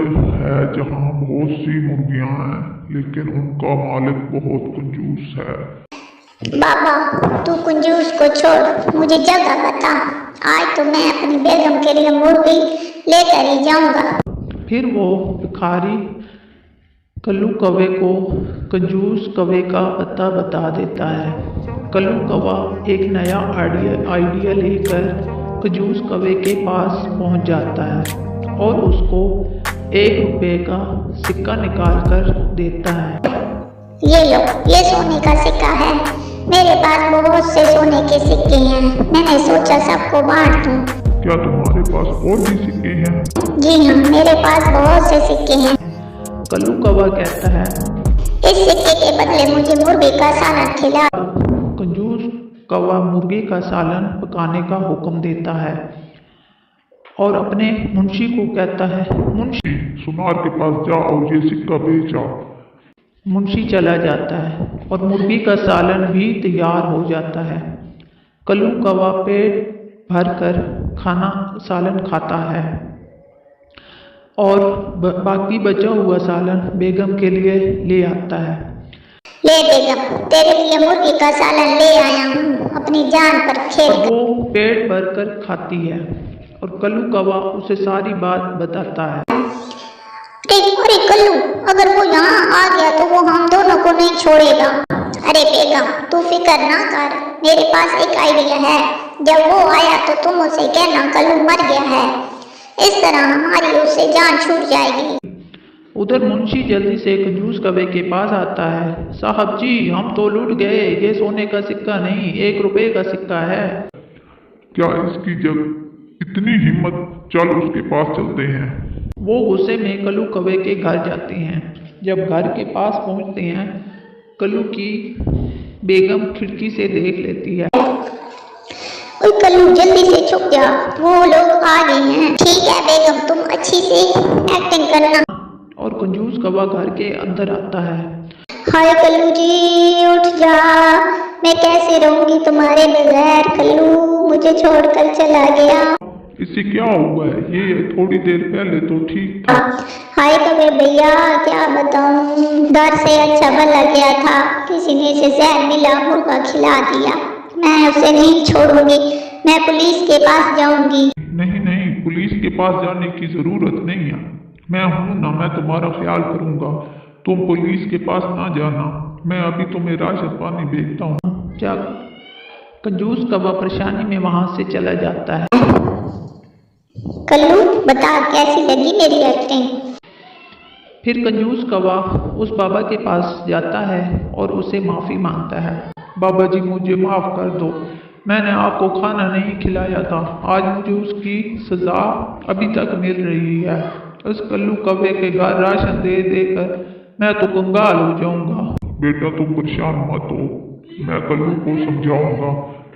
है जहाँ बहुत सी मुर्गियाँ हैं, लेकिन उनका मालिक बहुत कंजूस है। बाबा तू कंजूस को छोड़, मुझे जगह बता। आज तो मैं अपनी बेगम के लिए मुर्गी लेकर ही जाऊंगा। फिर वो भिखारी कल्लू कौवे को कंजूस कौवे का पता बता देता है। कल्लू कौवा एक नया आइडिया लेकर कंजूस कौवे के पास पहुंच जाता है और उसको 1 रुपये का सिक्का निकाल कर देता है। ये लो, ये सोने का सिक्का है। मेरे पास बहुत से सोने के सिक्के हैं, मैंने सोचा सबको बांट दूं। क्या तुम्हारे पास और भी सिक्के हैं? जी हाँ, मेरे पास बहुत से सिक्के हैं। कल्लू कौवा कहता है, इस सिक्के के बदले मुझे मुर्गी का सालन खिला। कंजूस कौवा मुर्गी का सालन पकाने का हुक्म देता है और अपने मुंशी को कहता है, मुंशी सुनार के पास जा और ये सिक्का बेच आओ। मुंशी चला जाता है और मुर्गी का सालन भी तैयार हो जाता है। कल्लू कौवा पेट भर कर सालन खाता है और बाकी बचा हुआ सालन बेगम के लिए ले आता है। ले बेगम, तेरे लिए मुर्गी का सालन ले आया हूँ, अपनी जान पर खेल कर। वो पेट भर कर खाती है और कल्लू कौवा उसे सारी बात बताता है। अरे कल्लू, अगर वो यहाँ आ गया तो वो हम दोनों को नहीं छोड़ेगा। अरे बेगम तू फिक्र ना कर, मेरे पास एक आइडिया है। जब वो आया तो तुम उसे कहना कल्लू मर गया है, इस तरह हमारी उससे जान छूट जाएगी। उधर मुंशी जल्दी से कंजूस कौवे के पास आता है। साहब जी, हम तो लूट गए, ये सोने का सिक्का नहीं 1 रुपये का सिक्का है। क्या इसकी जब इतनी हिम्मत, चल उसके पास चलते हैं। वो गुस्से में कल्लू कौवे के घर जाते हैं। जब घर के पास पहुंचते हैं, कल्लू की बेगम खिड़की से देख लेती है। ओए कल्लू, जल्दी से छुप जा, वो लोग आ गए हैं। ठीक है बेगम, तुम अच्छी से एक्टिंग करना। और कंजूस कौवा घर के अंदर आता है। हाय कल्लू जी, उठ जा, मैं कैसे रहूंगी तुम्हारे बगैर। कल्लू मुझे छोड़कर चला गया। इससे क्या हुआ है? ये थोड़ी देर पहले तो ठीक था। हाय कबीर भैया, क्या बताऊं, डर से अच्छा भला गया था, किसी ने इसे जहर मिला मुर्गा खिला दिया। मैं उसे नहीं छोड़ूंगी, मैं पुलिस के पास जाऊंगी। नहीं नहीं, पुलिस के पास जाने की जरूरत नहीं है, मैं हूं ना, मैं तुम्हारा ख्याल करूंगा। तुम पुलिस के पास ना जाना, मैं अभी तुम्हें राशन पानी भेजता हूँ। कंजूस कौवा परेशानी में वहां से चला जाता है। कल्लू बता, कैसी लगी मेरी एक्टिंग? फिर कंजूस कौवा उस बाबा के पास जाता है और उसे माफ़ी मांगता है। बाबा जी, मुझे माफ़ कर दो, मैंने आपको खाना नहीं खिलाया था, आज मुझे उसकी सज़ा अभी तक मिल रही है। उस कल्लू कौवे के घर राशन दे देकर मैं तो कंगाल हो जाऊंगा। बेटा तुम परेशान मत हो, मैं कल्लू को समझाऊंगा,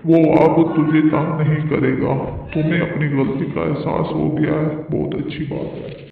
वो अब तुझे तंग नहीं करेगा। तुम्हें अपनी गलती का एहसास हो गया है, बहुत अच्छी बात है।